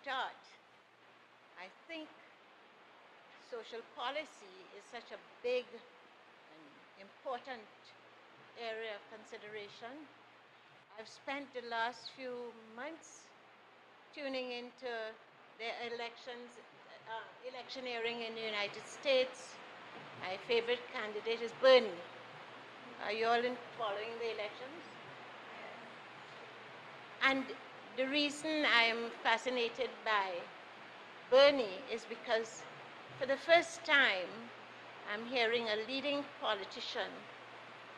start? I think social policy is such a big and important area of consideration. I've spent the last few months tuning into the electioneering in the United States. My favorite candidate is Bernie. Are you all following the elections? And the reason I'm fascinated by Bernie is because for the first time, I'm hearing a leading politician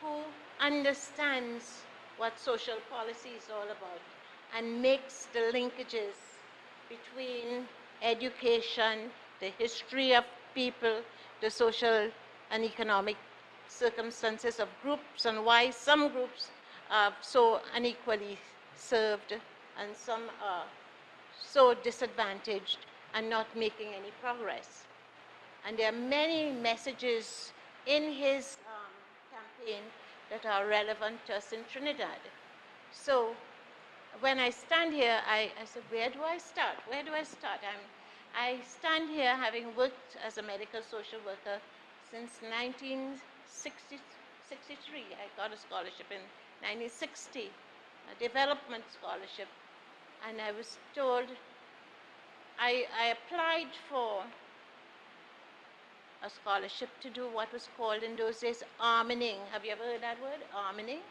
who understands what social policy is all about and makes the linkages between education, the history of people, the social and economic circumstances of groups, and why some groups are so unequally served and some are so disadvantaged and not making any progress. And there are many messages in his campaign that are relevant to us in Trinidad. So when I stand here, I said, where do I start? Where do I start? I stand here having worked as a medical social worker since 1963. I got a scholarship in 1960, a development scholarship. And I was told, I applied for a scholarship to do what was called in those days arming. Have you ever heard that word, arming?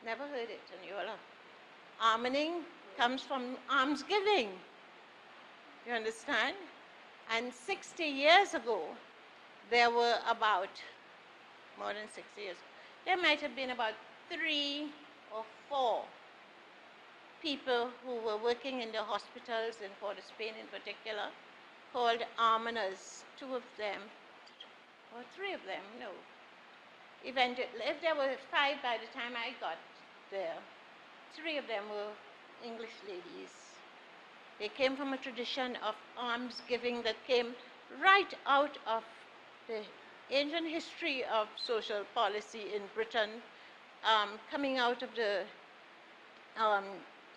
Never heard it, and you all are. Arming comes from almsgiving. You understand? And 60 years ago, there were about, more than 60 years, there might have been about 3 or 4 people who were working in the hospitals in Port of Spain in particular, called almoners. 2 of them, or 3 of them, no. Eventually, if there were 5 by the time I got there, 3 of them were English ladies. They came from a tradition of almsgiving that came right out of the ancient history of social policy in Britain, coming out of the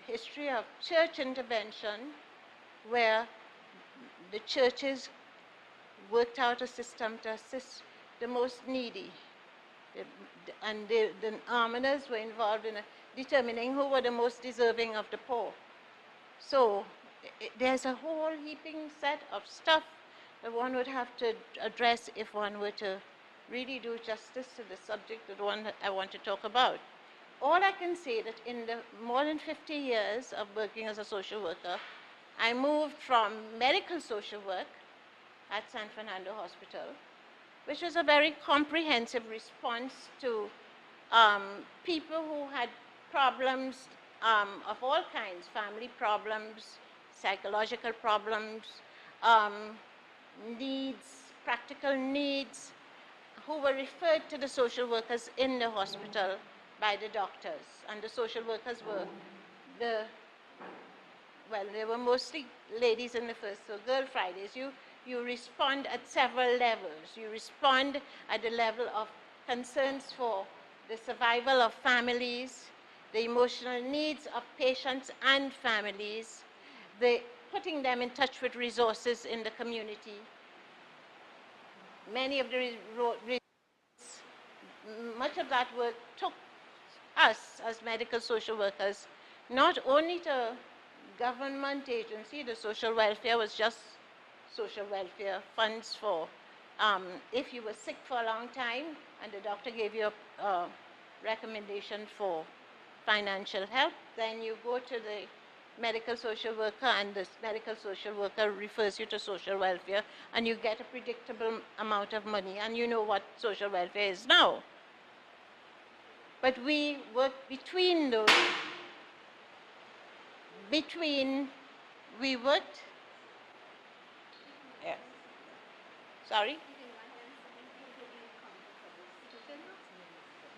history of church intervention, where the churches worked out a system to assist the most needy. And the almoners were involved in determining who were the most deserving of the poor. So there's a whole heaping set of stuff that one would have to address if one were to really do justice to the subject that I want to talk about. All I can say that in the more than 50 years of working as a social worker, I moved from medical social work at San Fernando Hospital, which was a very comprehensive response to people who had problems of all kinds, family problems, psychological problems, needs, practical needs, who were referred to the social workers in the hospital by the doctors. And the social workers were they were mostly ladies in the first, so Girl Fridays. You respond at several levels. You respond at the level of concerns for the survival of families, the emotional needs of patients and families, putting them in touch with resources in the community. Much of that work took us as medical social workers, not only to government agency, the social welfare was just social welfare funds for, if you were sick for a long time and the doctor gave you a recommendation for financial help, then you go to the medical social worker and the medical social worker refers you to social welfare and you get a predictable amount of money, and you know what social welfare is now. But we work between those. We worked. Yeah. Sorry?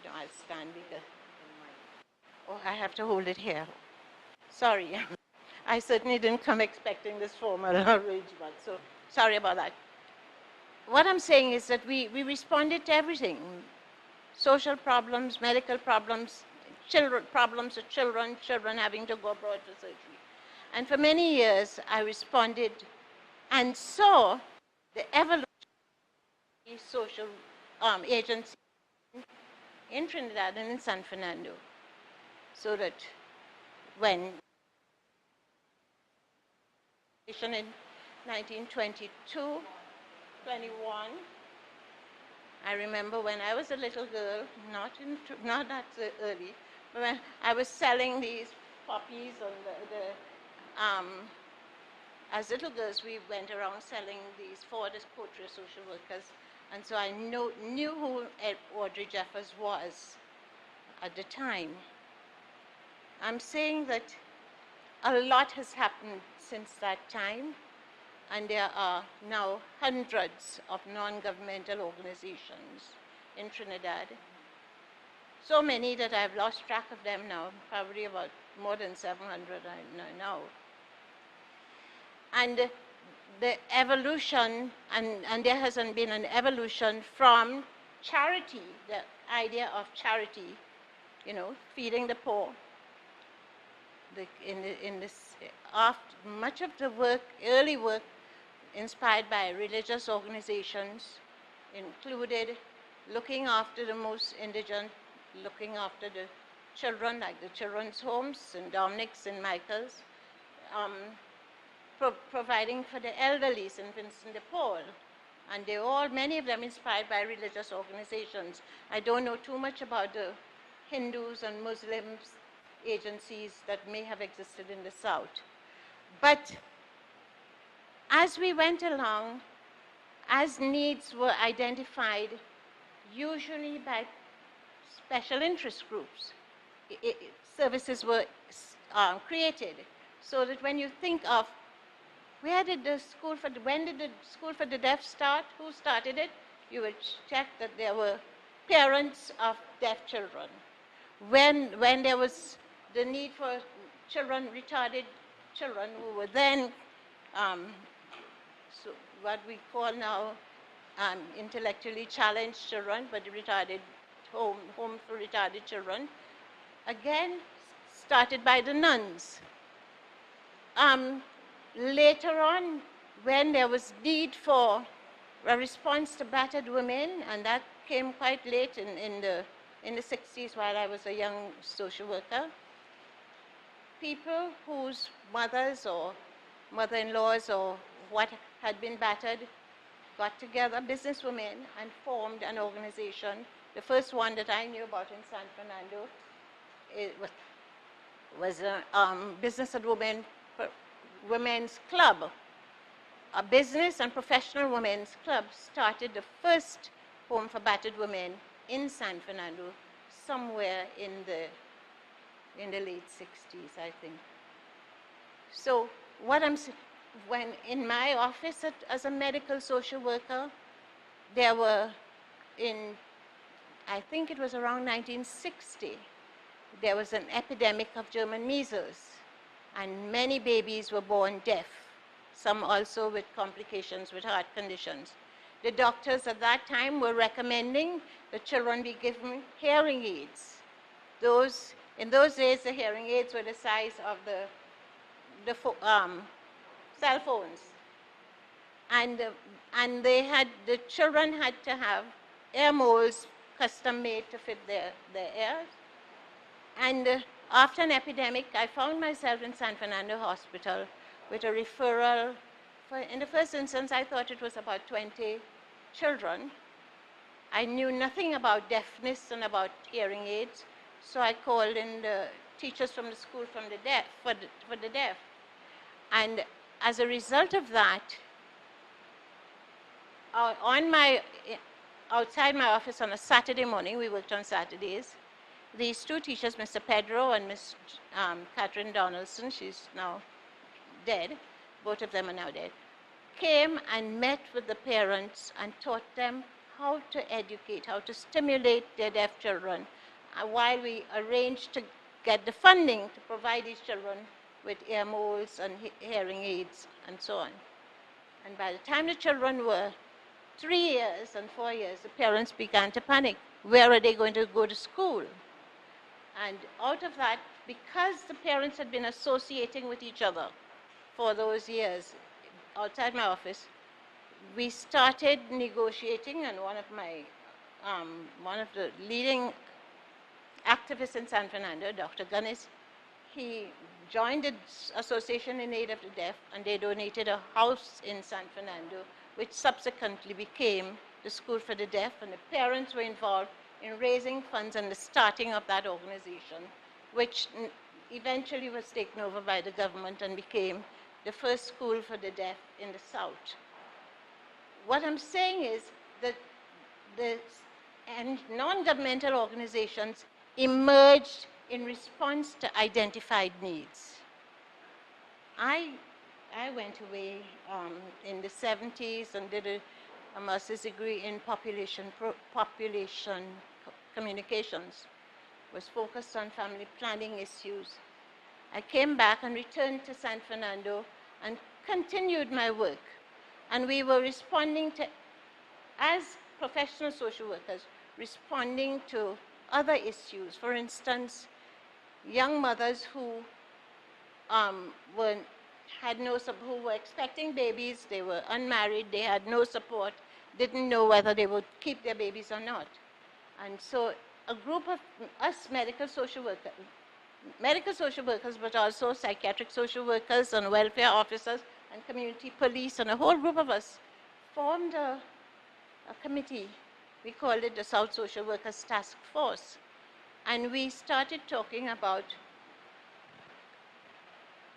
No, I'll stand because. Oh, I have to hold it here. Sorry. I certainly didn't come expecting this formal arrangement, so sorry about that. What I'm saying is that we responded to everything. Social problems, medical problems, problems of children having to go abroad for surgery. And for many years, I responded and saw the evolution of these social agencies in Trinidad and in San Fernando. So that when in 1922, 21, I remember when I was a little girl, not that early, but when I was selling these poppies on as little girls, we went around selling these for the Coterie Social Workers, and so I knew who Audrey Jeffers was at the time. I'm saying that a lot has happened since that time, and there are now hundreds of non-governmental organizations in Trinidad. So many that I've lost track of them now, probably about more than 700 I know. And the evolution, and there hasn't been an evolution from charity, the idea of charity, feeding the poor. Much of the work, early work, inspired by religious organizations, included looking after the most indigent, looking after the children, like the children's homes, St. Dominic's, St. Michael's, providing for the elderly, St. Vincent de Paul. And many of them inspired by religious organizations. I don't know too much about the Hindus and Muslims agencies that may have existed in the South. But as we went along, as needs were identified, usually by special interest groups, services were created, so that when you think of when did the School for the Deaf start, who started it, you would check that there were parents of deaf children. When there was the need for retarded children who were then so what we call now intellectually challenged children, but retarded home for retarded children, again started by the nuns. Later on, when there was need for a response to battered women, and that came quite late in the 60s while I was a young social worker, people whose mothers or mother-in-laws or what had been battered got together, businesswomen, and formed an organization. The first one that I knew about in San Fernando was a Business and Women's Club. A business and professional women's club started the first home for battered women in San Fernando somewhere in the late 60s, I think. So when in my office as a medical social worker, there were I think it was around 1960, there was an epidemic of German measles, and many babies were born deaf, some also with complications with heart conditions. The doctors at that time were recommending that children be given hearing aids. In those days, the hearing aids were the size of the cell phones. And the children had to have ear molds custom made to fit their ears. And after an epidemic, I found myself in San Fernando Hospital with a referral. In the first instance, I thought it was about 20 children. I knew nothing about deafness and about hearing aids, so I called in the teachers from the school for the deaf. And as a result of that, outside my office on a Saturday morning, we worked on Saturdays, these two teachers, Mr. Pedro and Miss Catherine Donaldson, she's now dead, both of them are now dead, came and met with the parents and taught them how to educate, how to stimulate their deaf children, while we arranged to get the funding to provide these children with ear molds and hearing aids and so on. And by the time the children were 3 years and 4 years, the parents began to panic. Where are they going to go to school? And out of that, because the parents had been associating with each other, for those years outside my office, we started negotiating, and one of the leading activists in San Fernando, Dr. Gunnis, he joined the Association in Aid of the Deaf, and they donated a house in San Fernando, which subsequently became the School for the Deaf, and the parents were involved in raising funds and the starting of that organization, which eventually was taken over by the government and became the first school for the deaf in the South. What I'm saying is that the non-governmental organizations emerged in response to identified needs. I went away in the 70s and did a master's degree in population communications. Was focused on family planning issues. I came back and returned to San Fernando and continued my work. And we were responding to, as professional social workers, responding to other issues. For instance, young mothers who who were expecting babies, they were unmarried, they had no support, didn't know whether they would keep their babies or not. And so a group of us medical social workers, but also psychiatric social workers and welfare officers and community police, and a whole group of us formed a committee. We called it the South Social Workers Task Force. And we started talking about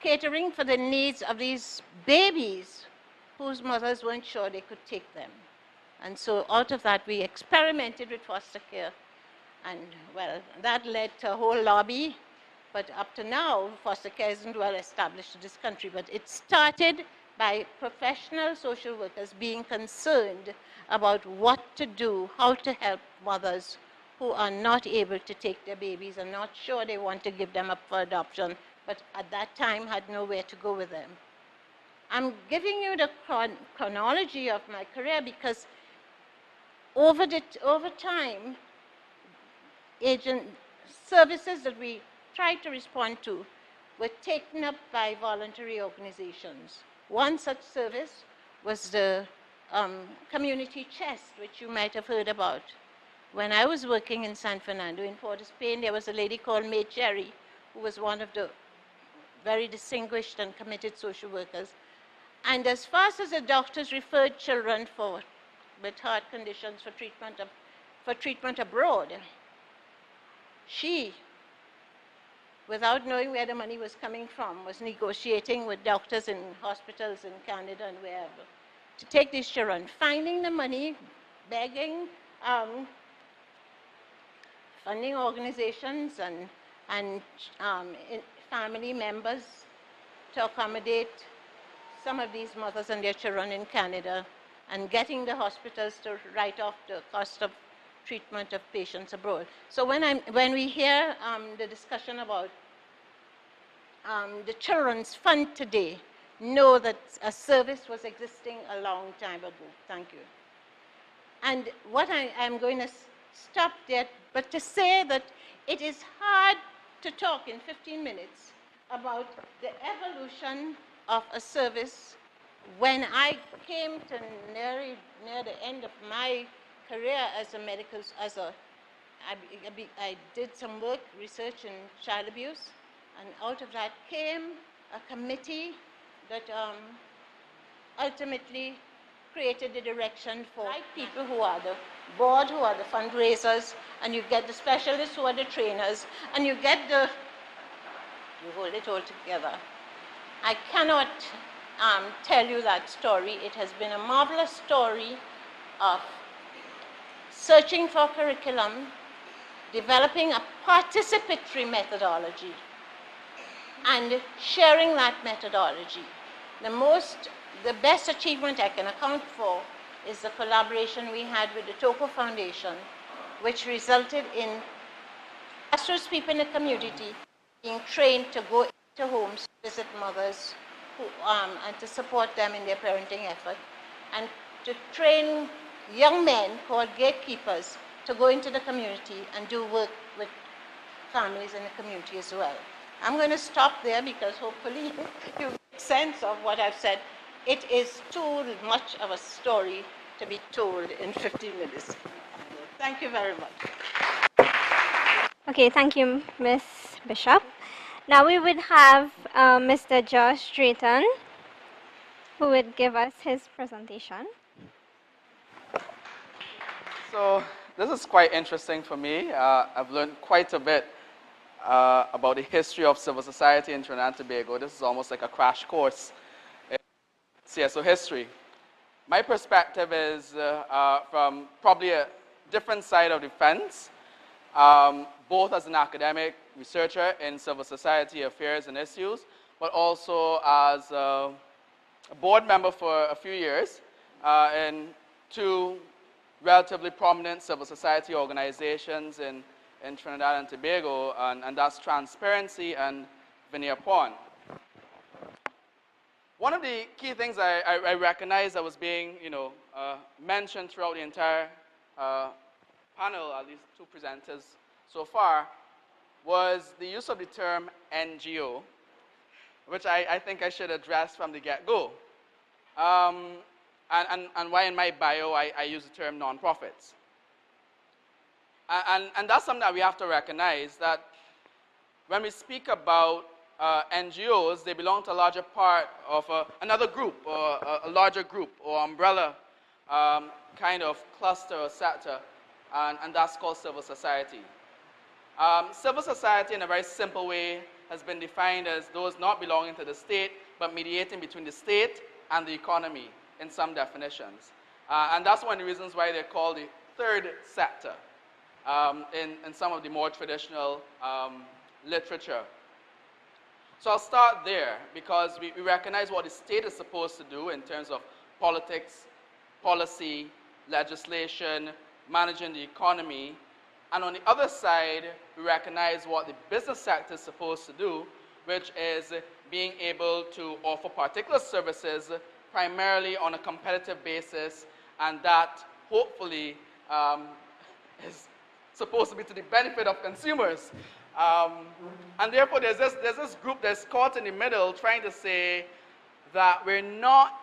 catering for the needs of these babies whose mothers weren't sure they could take them. And so out of that, we experimented with foster care. And, well, that led to a whole lobby. But up to now, foster care isn't well established in this country. But it started by professional social workers being concerned about what to do, how to help mothers who are not able to take their babies and not sure they want to give them up for adoption, but at that time had nowhere to go with them. I'm giving you the chronology of my career because over time, services that we tried to respond to were taken up by voluntary organizations. One such service was the community chest, which you might have heard about. When I was working in San Fernando, in Port of Spain, there was a lady called May Cherry, who was one of the very distinguished and committed social workers. And as fast as the doctors referred children with heart conditions for treatment abroad, she, without knowing where the money was coming from, was negotiating with doctors in hospitals in Canada and wherever to take these children, finding the money, begging funding organizations and family members to accommodate some of these mothers and their children in Canada, and getting the hospitals to write off the cost of treatment of patients abroad. So when we hear the discussion about the Children's Fund today, know that a service was existing a long time ago. Thank you. And what I'm going to stop there, but to say that it is hard to talk in 15 minutes about the evolution of a service. When I came to near the end of my career as a medical, I did some work, research in child abuse, and out of that came a committee that ultimately created the direction for people who are the board, who are the fundraisers, and you get the specialists who are the trainers, and you hold it all together. I cannot tell you that story. It has been a marvelous story of searching for curriculum, developing a participatory methodology, and sharing that methodology. The best achievement I can account for is the collaboration we had with the Tobago Foundation, which resulted in grassroots people in the community being trained to go into homes, visit mothers, and to support them in their parenting effort, and to train young men called gatekeepers to go into the community and do work with families in the community as well. I'm going to stop there because hopefully you get sense of what I've said, it is too much of a story to be told in 15 minutes. Thank you very much. Okay, thank you, Ms. Bishop. Now we would have Mr. Josh Drayton, who would give us his presentation. So this is quite interesting for me. I've learned quite a bit about the history of civil society in Trinidad and Tobago. This is almost like a crash course in CSO history. My perspective is from probably a different side of the fence, both as an academic researcher in civil society affairs and issues, but also as a board member for a few years in two relatively prominent civil society organizations in Trinidad and Tobago, and that's Transparency and Veneer Pond. One of the key things I recognized that was being mentioned throughout the entire panel, at least two presenters so far, was the use of the term NGO, which I think I should address from the get-go. And why in my bio I use the term nonprofits. And that's something that we have to recognize, that when we speak about NGOs, they belong to a larger part of another group, or a larger group, or umbrella kind of cluster or sector, and that's called civil society. Civil society, in a very simple way, has been defined as those not belonging to the state, but mediating between the state and the economy in some definitions. And that's one of the reasons why they're called the third sector in some of the more traditional literature. So I'll start there, because we recognize what the state is supposed to do in terms of politics, policy, legislation, managing the economy. And on the other side, we recognize what the business sector is supposed to do, which is being able to offer particular services primarily on a competitive basis, and that hopefully is supposed to be to the benefit of consumers. And therefore, there's this group that's caught in the middle trying to say that we're not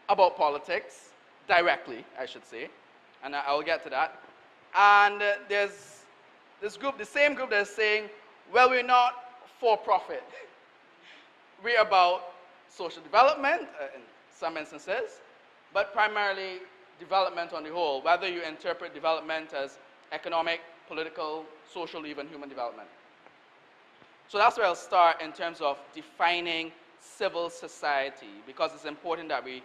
about politics, directly, I should say, and I'll get to that. And there's this group, the same group that's saying, well, we're not for profit. We're about social development in some instances, but primarily development on the whole, whether you interpret development as economic, political, social, even human development. So that's where I'll start in terms of defining civil society, because it's important that we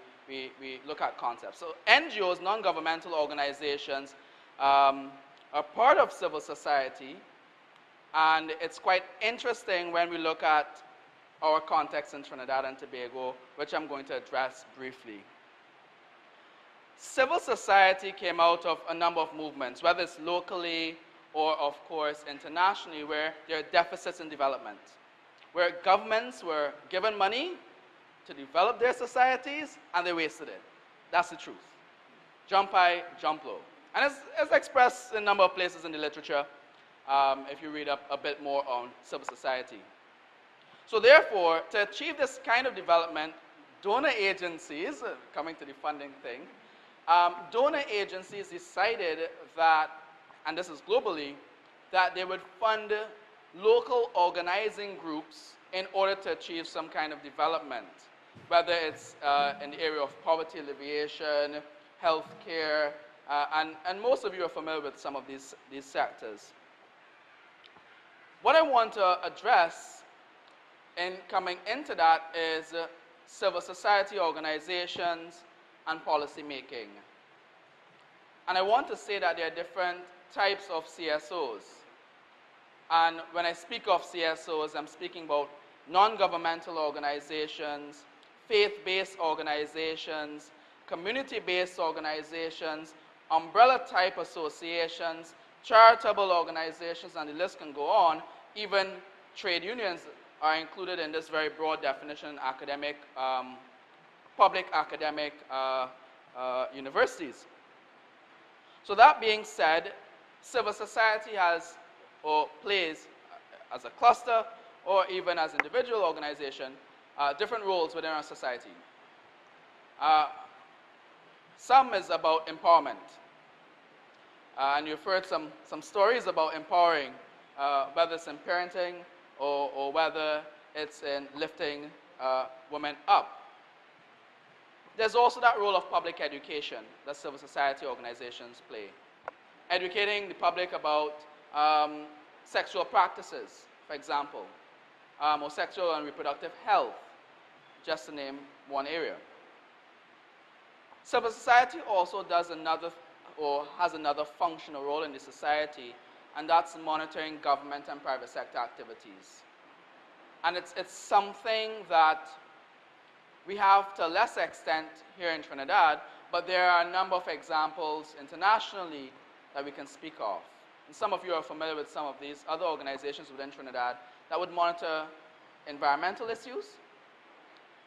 look at concepts. So NGOs, non-governmental organizations, are part of civil society, and it's quite interesting when we look at our context in Trinidad and Tobago, which I'm going to address briefly. Civil society came out of a number of movements, whether it's locally or, of course, internationally, where there are deficits in development, where governments were given money to develop their societies, and they wasted it. That's the truth. Jump high, jump low. And it's expressed in a number of places in the literature, if you read up a bit more on civil society. So therefore, to achieve this kind of development, donor agencies, coming to the funding thing, donor agencies decided that, and this is globally, that they would fund local organizing groups in order to achieve some kind of development, whether it's in the area of poverty alleviation, healthcare, and most of you are familiar with some of these sectors. What I want to address in coming into that is civil society organizations and policy making. And I want to say that there are different types of CSOs. And when I speak of CSOs, I'm speaking about non-governmental organizations, faith-based organizations, community-based organizations, umbrella-type associations, charitable organizations, and the list can go on. Even trade unions are included in this very broad definition in academic, public academic universities. So that being said, civil society has or plays as a cluster or even as individual organization different roles within our society. Some is about empowerment. And you've heard some stories about empowering, whether it's in parenting or whether it's in lifting women up. There's also that role of public education that civil society organizations play. Educating the public about sexual practices, for example, or sexual and reproductive health, just to name one area. Civil society also does another, or has another functional role in the society, and that's monitoring government and private sector activities. And it's something that we have to a less extent here in Trinidad, but there are a number of examples internationally that we can speak of. And some of you are familiar with some of these other organizations within Trinidad that would monitor environmental issues,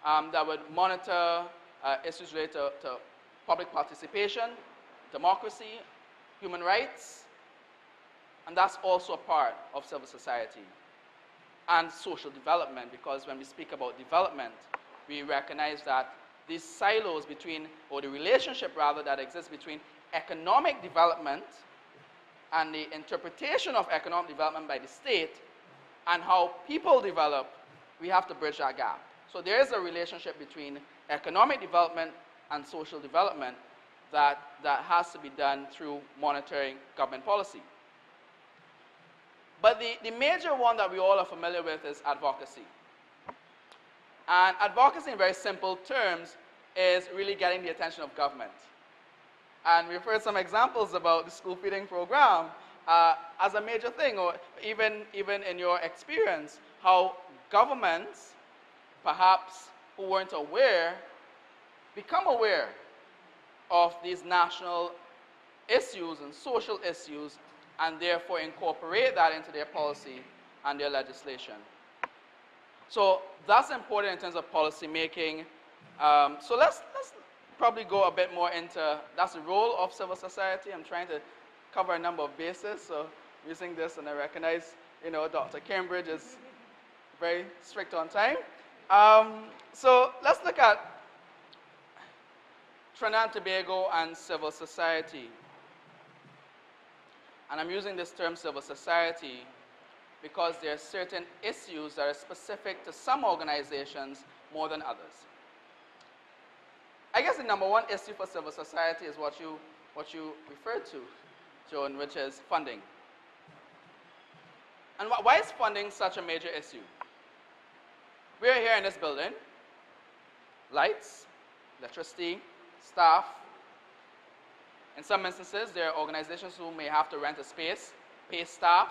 that would monitor issues related to public participation, democracy, human rights, and that's also a part of civil society. And social development, because when we speak about development, we recognize that these silos between, or the relationship rather, that exists between economic development and the interpretation of economic development by the state and how people develop, we have to bridge that gap. So there is a relationship between economic development and social development that has to be done through monitoring government policy. But the major one that we all are familiar with is advocacy. And advocacy, in very simple terms, is really getting the attention of government. And we've heard some examples about the school feeding program as a major thing, or even in your experience, how governments, perhaps who weren't aware, become aware of these national issues and social issues, and therefore incorporate that into their policy and their legislation. So that's important in terms of policy making. So let's probably go a bit more into, that's the role of civil society. I'm trying to cover a number of bases, so using this, and I recognize, Dr. Cambridge is very strict on time. So let's look at Trinidad and Tobago and civil society. And I'm using this term civil society because there are certain issues that are specific to some organizations more than others. I guess the number one issue for civil society is what you referred to, Joan, which is funding. And why is funding such a major issue? We're here in this building, lights, electricity, staff. In some instances, there are organizations who may have to rent a space, pay staff,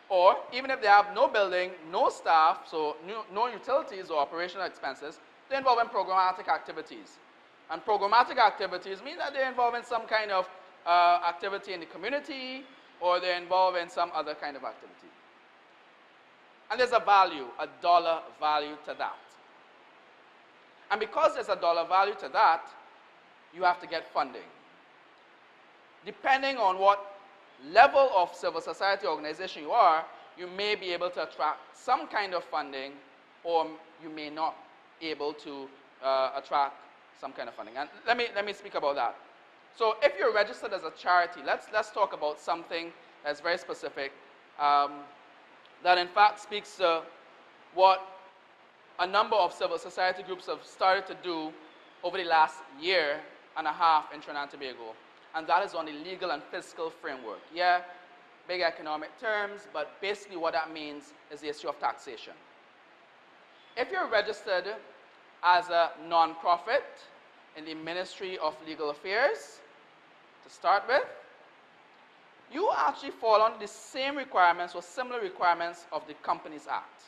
or even if they have no building, no staff, so no utilities or operational expenses, they're involved in programmatic activities. And programmatic activities mean that they're involved in some kind of activity in the community, or they're involved in some other kind of activity. And there's a value, a dollar value to that. And because there's a dollar value to that, you have to get funding. Depending on what level of civil society organization you are, you may be able to attract some kind of funding, or you may not be able to attract some kind of funding. And let me speak about that. So if you're registered as a charity, let's talk about something that's very specific, that in fact speaks to what a number of civil society groups have started to do over the last year and a half in Trinidad and Tobago. And that is on the legal and fiscal framework. Yeah, big economic terms, but basically what that means is the issue of taxation. If you're registered as a non-profit in the Ministry of Legal Affairs, to start with, you actually fall under the same requirements or similar requirements of the Companies Act.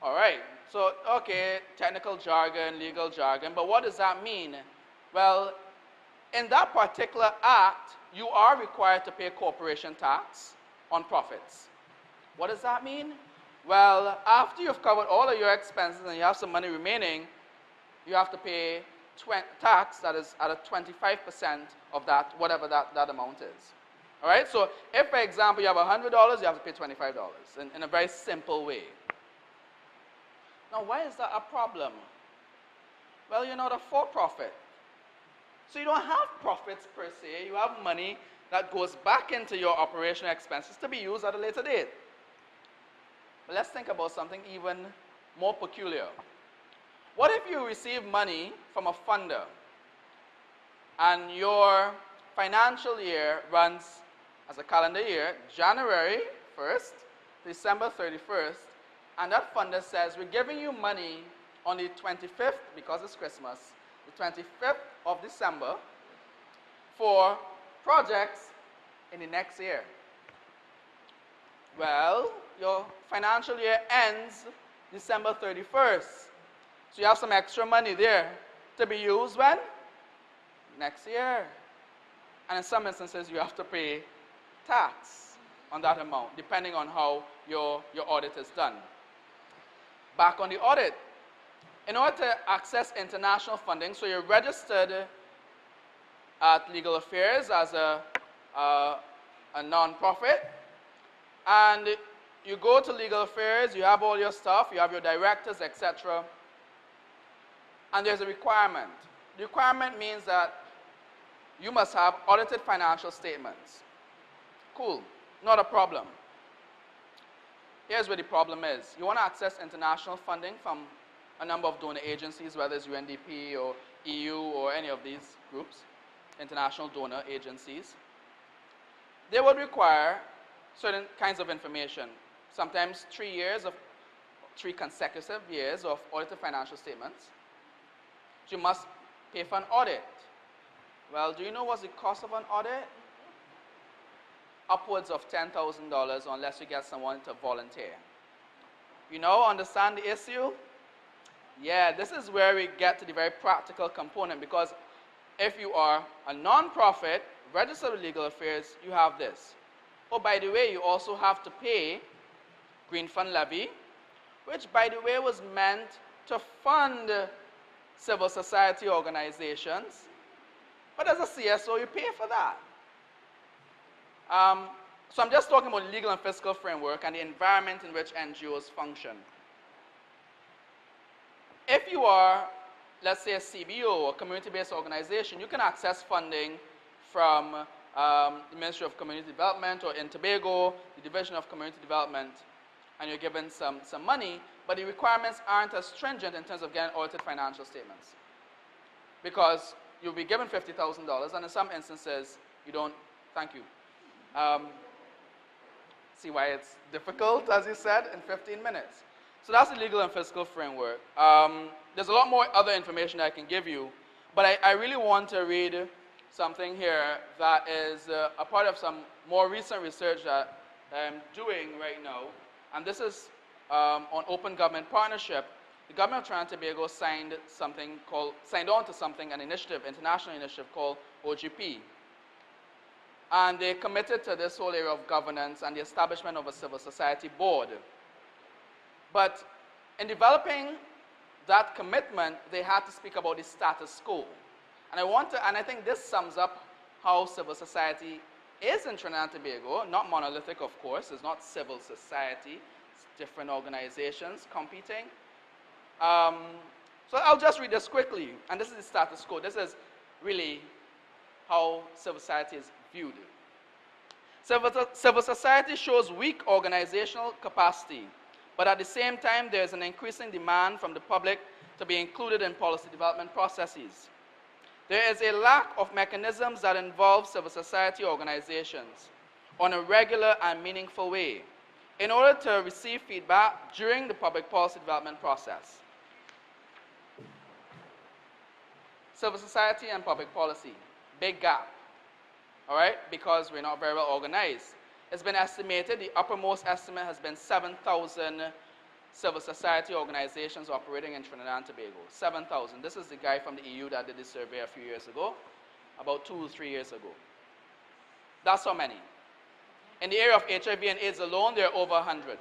All right, so, okay, technical jargon, legal jargon, but what does that mean? Well, in that particular act, you are required to pay corporation tax on profits. What does that mean? Well, after you've covered all of your expenses and you have some money remaining, you have to pay tax that is at a 25% of that, whatever that amount is. All right, so if, for example, you have $100, you have to pay $25 in a very simple way. Now, why is that a problem? Well, you're not a for-profit. So you don't have profits per se. You have money that goes back into your operational expenses to be used at a later date. But let's think about something even more peculiar. What if you receive money from a funder and your financial year runs as a calendar year, January 1st, December 31st, and that funder says, we're giving you money on the 25th, because it's Christmas, the 25th of December, for projects in the next year. Well, your financial year ends December 31st. So you have some extra money there to be used when? Next year. And in some instances, you have to pay tax on that amount, depending on how your audit is done. Back on the audit. In order to access international funding, so you're registered at Legal Affairs as a non-profit, and you go to Legal Affairs, you have all your stuff, you have your directors, etc., and there's a requirement. The requirement means that you must have audited financial statements. Cool, not a problem. Here's where the problem is. You want to access international funding from a number of donor agencies, whether it's UNDP or EU or any of these groups, international donor agencies. They would require certain kinds of information, sometimes 3 consecutive years of audited financial statements. So you must pay for an audit. Well, do you know what's the cost of an audit? Upwards of $10,000 unless you get someone to volunteer. You know, understand the issue? Yeah, this is where we get to the very practical component, because if you are a non-profit registered with Legal Affairs, you have this. Oh, by the way, you also have to pay Green Fund Levy, which, by the way, was meant to fund civil society organizations. But as a CSO, you pay for that. So I'm just talking about the legal and fiscal framework and the environment in which NGOs function. If you are, let's say, a CBO or community-based organization, you can access funding from the Ministry of Community Development, or in Tobago, the Division of Community Development, and you're given some money, but the requirements aren't as stringent in terms of getting audited financial statements. Because you'll be given $50,000, and in some instances, you don't. Thank you. See why it's difficult, as you said, in 15 minutes. So that's the legal and fiscal framework. There's a lot more other information I can give you, but I really want to read something here that is a part of some more recent research that I'm doing right now. And this is on open government partnership. The government of Trinidad and Tobago signed on to something, an initiative, international initiative called OGP. And they committed to this whole area of governance and the establishment of a civil society board. But in developing that commitment, they had to speak about the status quo. And I think this sums up how civil society is in Trinidad and Tobago. Not monolithic, of course. It's not civil society. It's different organizations competing. So I'll just read this quickly. And this is the status quo. This is really how civil society is viewed. Civil society shows weak organizational capacity, but at the same time, there is an increasing demand from the public to be included in policy development processes. There is a lack of mechanisms that involve civil society organizations on a regular and meaningful way in order to receive feedback during the public policy development process. Civil society and public policy, big gap, all right, because we're not very well organized. It's been estimated, the uppermost estimate has been 7,000 civil society organizations operating in Trinidad and Tobago. 7,000. This is the guy from the EU that did this survey a few years ago, about 2 or 3 years ago. That's how many. In the area of HIV and AIDS alone, there are over 100.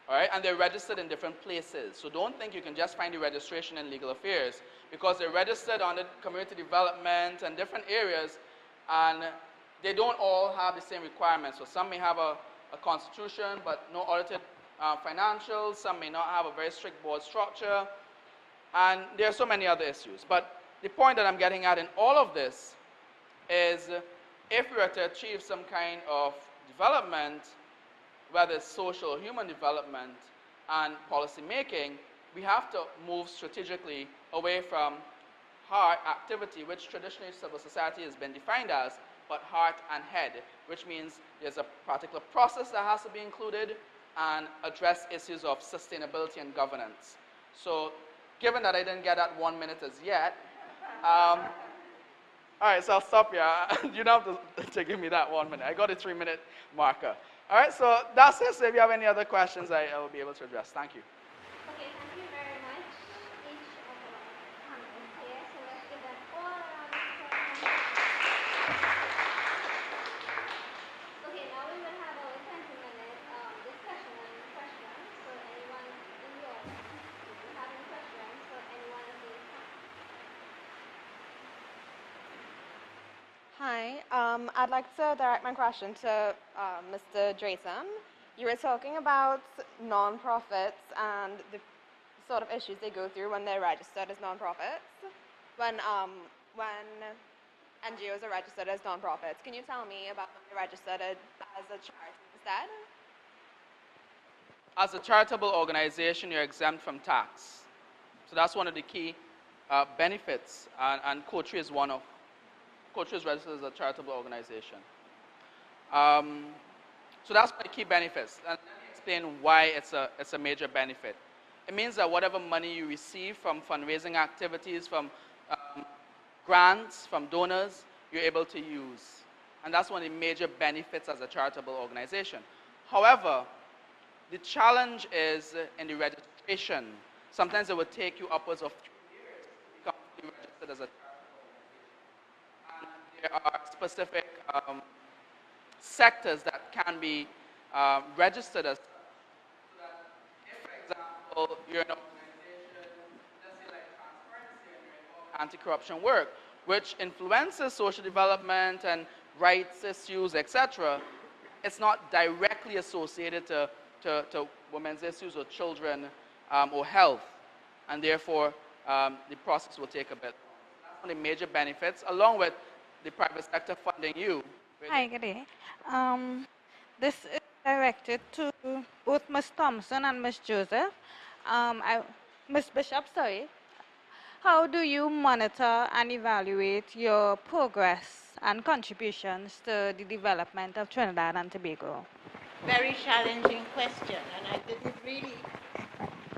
All right, and they're registered in different places. So don't think you can just find the registration in legal affairs, because they're registered under community development and different areas, and they don't all have the same requirements. So some may have a constitution, but no audited financial, some may not have a very strict board structure, and there are so many other issues. But the point that I'm getting at in all of this is if we are to achieve some kind of development, whether it's social or human development and policy making, we have to move strategically away from heart activity, which traditionally civil society has been defined as, but heart and head, which means there's a particular process that has to be included and address issues of sustainability and governance. So given that I didn't get that 1 minute as yet, all right, so I'll stop here. You don't have to give me that 1 minute. I got a 3-minute marker. All right, so that's it. So if you have any other questions, I will be able to address. Thank you. Okay, thank you very much, each of our panelists here. So let's give them all a round of applause. Okay, now we will have our 20-minute discussion and questions. So anyone in the audience, if you have any questions for anyone of these panelists. Hi, I'd like to direct my question to Mr. Drayton. You were talking about non-profits and the sort of issues they go through when they're registered as non-profits, when NGOs are registered as non-profits. Can you tell me about when they're registered as a charity instead? As a charitable organization, you're exempt from tax. So that's one of the key benefits, and Coterie is one of. Coterie is registered as a charitable organization. So that's one of the key benefits. And let me explain why it's a major benefit. It means that whatever money you receive from fundraising activities, from grants, from donors, you're able to use. And that's one of the major benefits as a charitable organization. However, the challenge is in the registration. Sometimes it would take you upwards of 3 years to become fully registered as a there are specific sectors that can be registered as. So that if, for example, you're an organization, let's say like transparency, and you're involved in anti-corruption work, which influences social development and rights issues, etc., it's not directly associated to women's issues or children or health, and therefore the process will take a bit. That's one of the major benefits, along with the private sector funding you. Hi, good day. This is directed to both Ms. Thompson and Ms. Joseph. Ms. Bishop, sorry. How do you monitor and evaluate your progress and contributions to the development of Trinidad and Tobago? Very challenging question, and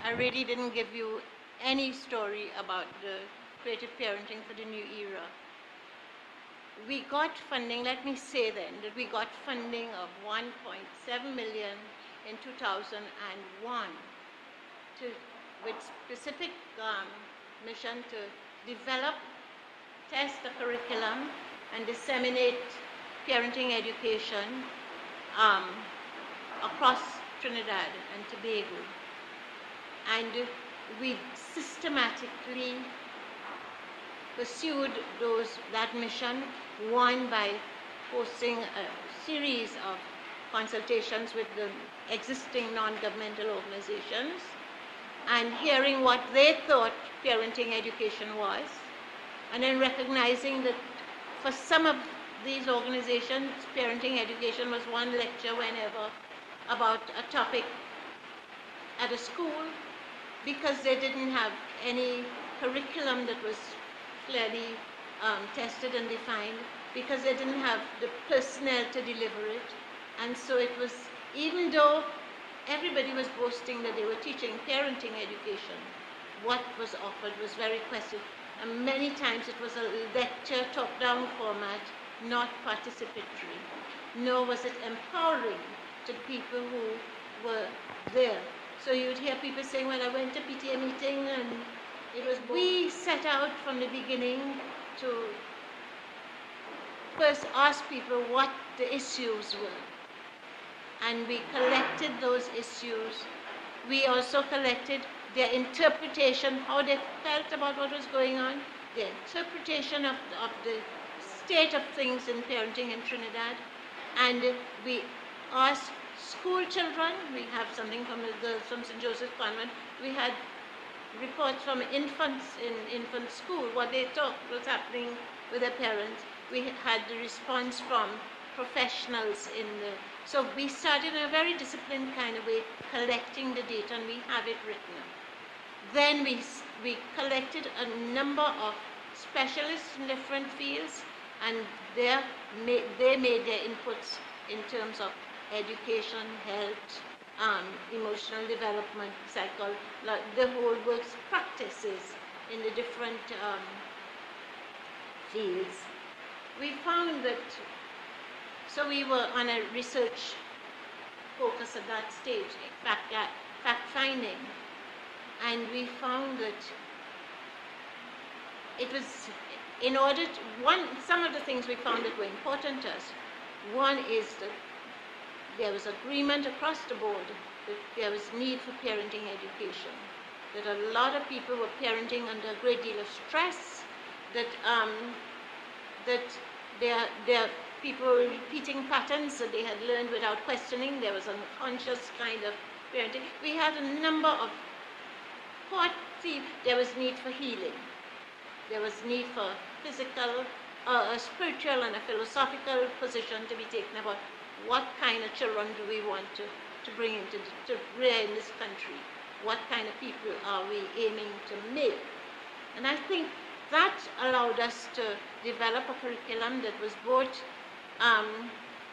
I really didn't give you any story about the creative parenting for the new era. We got funding, let me say then, that we got funding of 1.7 million in 2001 with specific mission to develop, test the curriculum, and disseminate parenting education across Trinidad and Tobago. And we systematically pursued that mission, one by hosting a series of consultations with the existing non-governmental organizations and hearing what they thought parenting education was, and then recognizing that for some of these organizations, parenting education was one lecture whenever about a topic at a school, because they didn't have any curriculum that was clearly tested and defined, because they didn't have the personnel to deliver it. And so it was, even though everybody was boasting that they were teaching parenting education, what was offered was very questioned. And many times it was a lecture, top-down format, not participatory. Nor was it empowering to people who were there. So you'd hear people saying, well, I went to PTA meeting and it was. We set out from the beginning to first ask people what the issues were. And we collected those issues. We also collected their interpretation, how they felt about what was going on, their interpretation of the state of things in parenting in Trinidad. And we asked school children. We have something from the girls from St. Joseph's Convent. We had reports from infants in infant school, what they thought was happening with their parents. We had the response from professionals in the, so we started in a very disciplined kind of way, collecting the data, and we have it written up. Then we collected a number of specialists in different fields, and they made their inputs in terms of education, health, emotional development, psychology, the whole works practices in the different fields. We found that, so we were on a research focus at that stage, fact finding, and we found that it was, in order to, some of the things we found that were important to us, one is that there was agreement across the board that there was need for parenting education, that a lot of people were parenting under a great deal of stress, that their people were repeating patterns that they had learned without questioning. There was an unconscious kind of parenting. We had a number of there was need for healing. There was need for physical, a spiritual and a philosophical position to be taken about what kind of children do we want to bring into, to rear in this country? What kind of people are we aiming to make? And I think that allowed us to develop a curriculum that was both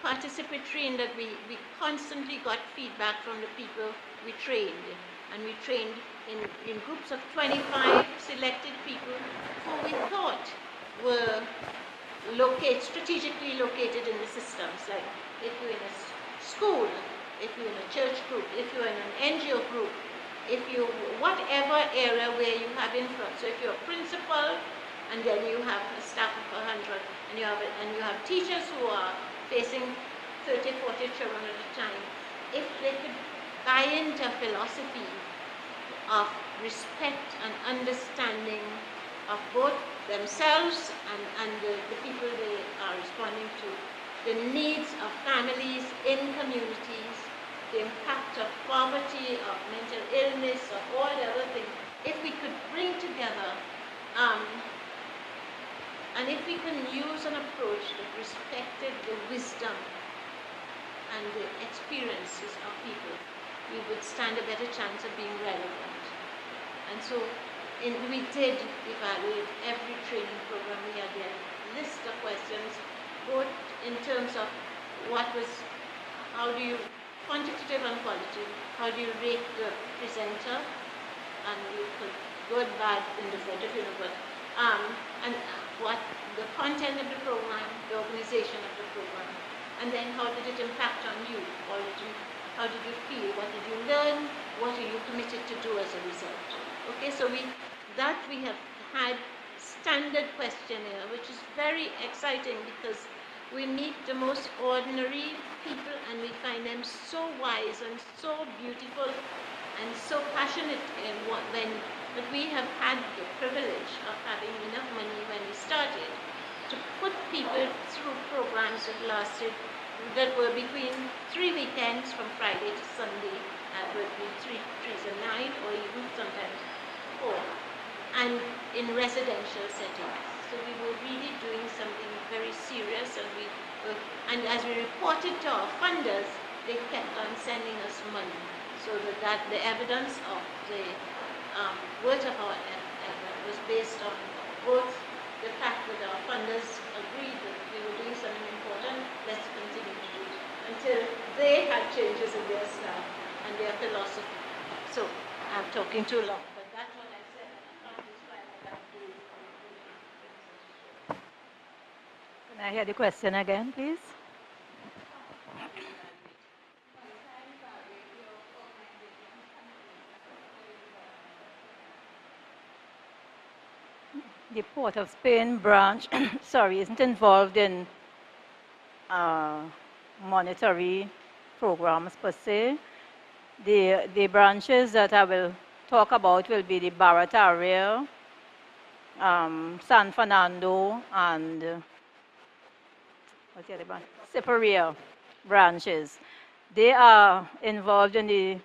participatory in that we constantly got feedback from the people we trained. And we trained in groups of 25 selected people who we thought were strategically located in the systems. Like if you're in a school, if you're in a church group, if you're in an NGO group, if you, whatever area where you have influence. So if you're a principal and then you have a staff of 100 and you have teachers who are facing 30, 40 children at a time, if they could buy into a philosophy of respect and understanding of both themselves and the people they are responding to, the needs of families in communities, the impact of poverty, of mental illness, of all the other things, if we could bring together, and if we can use an approach that respected the wisdom and the experiences of people, we would stand a better chance of being relevant. And so we did evaluate every training program. We had a list of questions, both in terms of how do you, quantitative and qualitative, how do you rate the presenter, and you could good, bad, indifferent, if you know, but, and what the content of the program, the organization of the program, and then how did it impact on you, how did you feel, what did you learn, what are you committed to do as a result. Okay, so we have had standard questionnaire, which is very exciting because we meet the most ordinary people and we find them so wise and so beautiful and so passionate in but we have had the privilege of having enough money when we started to put people through programs that were between 3 weekends from Friday to Sunday, would be 3 to 9 or even sometimes 4, and in residential settings. So we were really doing something very serious, and as we reported to our funders, they kept on sending us money, so that the evidence of the worth of our effort was based on both the fact that our funders agreed that we were doing something important, let's continue to do it, until they had changes in their staff and their philosophy. So I'm talking too long, but that's what I said. I can't describe what I'm doing. Can I hear the question again, please? The Port of Spain branch, isn't involved in monetary programs per se. The branches that I will talk about will be the Barataria, San Fernando, and what's the other branch? Separia branches. They are involved in the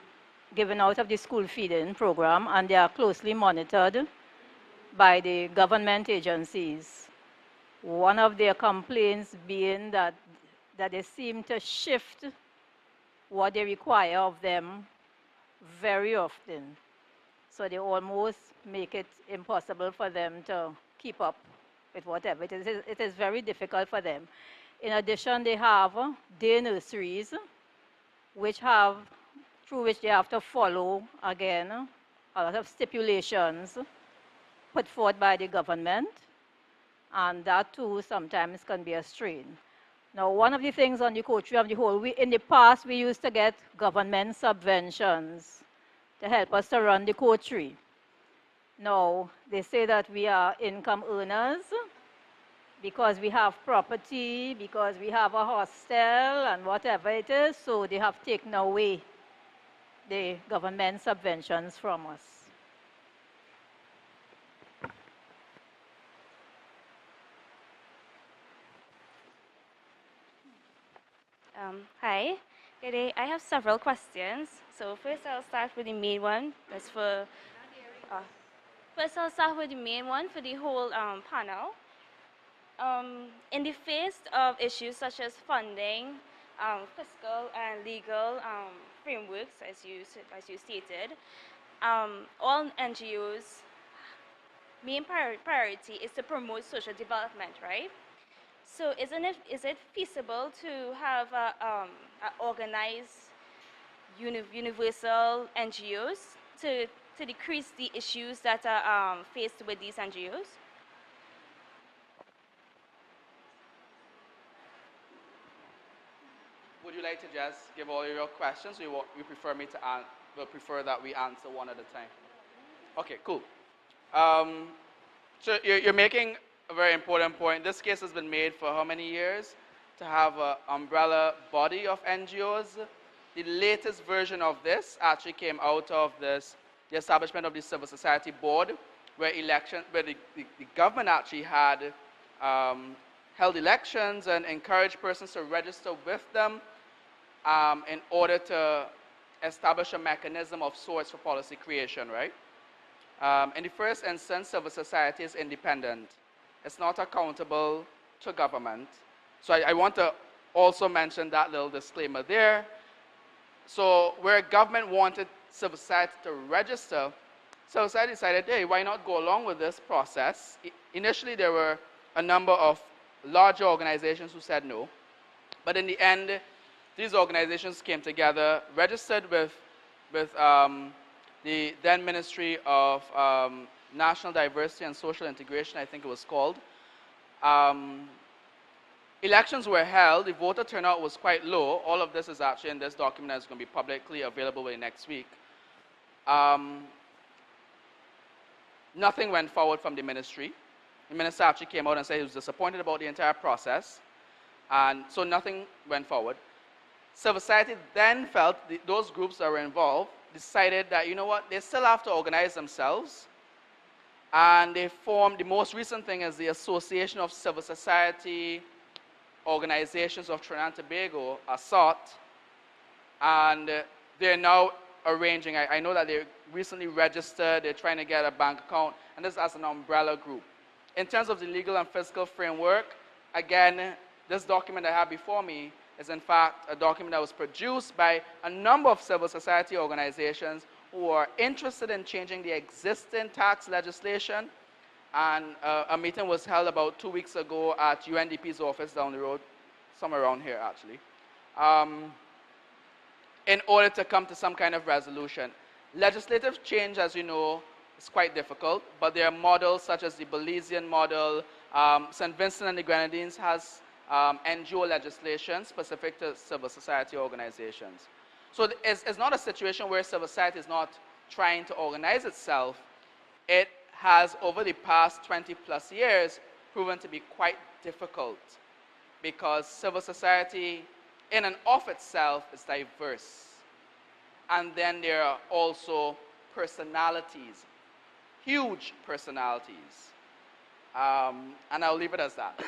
giving out of the school feeding program, and they are closely monitored by the government agencies. One of their complaints being that they seem to shift what they require of them very often. So they almost make it impossible for them to keep up with whatever. It is very difficult for them. In addition, they have day nurseries, through which they have to follow, again, a lot of stipulations put forth by the government, and that too sometimes can be a strain. Now, one of the things on the Coterie of the whole, in the past we used to get government subventions to help us to run the Coterie. Now, they say that we are income earners because we have property, because we have a hostel and whatever it is, so they have taken away the government subventions from us. Hi, good day. I have several questions. So first I'll start with the main one. That's for, first I'll start with the main one for the whole panel. In the face of issues such as funding, fiscal and legal frameworks, as you stated, all NGOs' main priority is to promote social development, right? So is it feasible to have a organized universal NGOs to decrease the issues that are faced with these NGOs? Would you like to just give all your questions, or you prefer me to prefer that we answer one at a time? Okay, cool. So you're making a very important point. This case has been made for how many years? To have an umbrella body of NGOs. The latest version of this actually came out of the establishment of the Civil Society Board, where the government actually had held elections and encouraged persons to register with them in order to establish a mechanism of sorts for policy creation, right? In the first instance, civil society is independent. It's not accountable to government. So I want to also mention that little disclaimer there. So where government wanted civil society to register, civil society decided, hey, why not go along with this process? Initially, there were a number of larger organizations who said no. But in the end, these organizations came together, registered with the then Ministry of National Diversity and Social Integration, I think it was called. Elections were held. The voter turnout was quite low. All of this is actually in this document that's going to be publicly available within next week. Nothing went forward from the ministry. The minister actually came out and said he was disappointed about the entire process. And so nothing went forward. Civil society then felt, those groups that were involved, decided that, you know what, they still have to organize themselves. And they formed, the most recent thing is the Association of Civil Society Organizations of Trinidad and Tobago, ASOT. And they're now arranging, I know that they recently registered, they're trying to get a bank account, and this is as an umbrella group. In terms of the legal and fiscal framework, again, this document I have before me is in fact a document that was produced by a number of civil society organizations who are interested in changing the existing tax legislation. And a meeting was held about 2 weeks ago at UNDP's office down the road, somewhere around here actually, in order to come to some kind of resolution. Legislative change, as you know, is quite difficult, but there are models such as the Belizean model. St. Vincent and the Grenadines has NGO legislation specific to civil society organizations. So it's not a situation where civil society is not trying to organize itself. It has, over the past 20 plus years, proven to be quite difficult because civil society in and of itself is diverse. And then there are also personalities, huge personalities. And I'll leave it as that.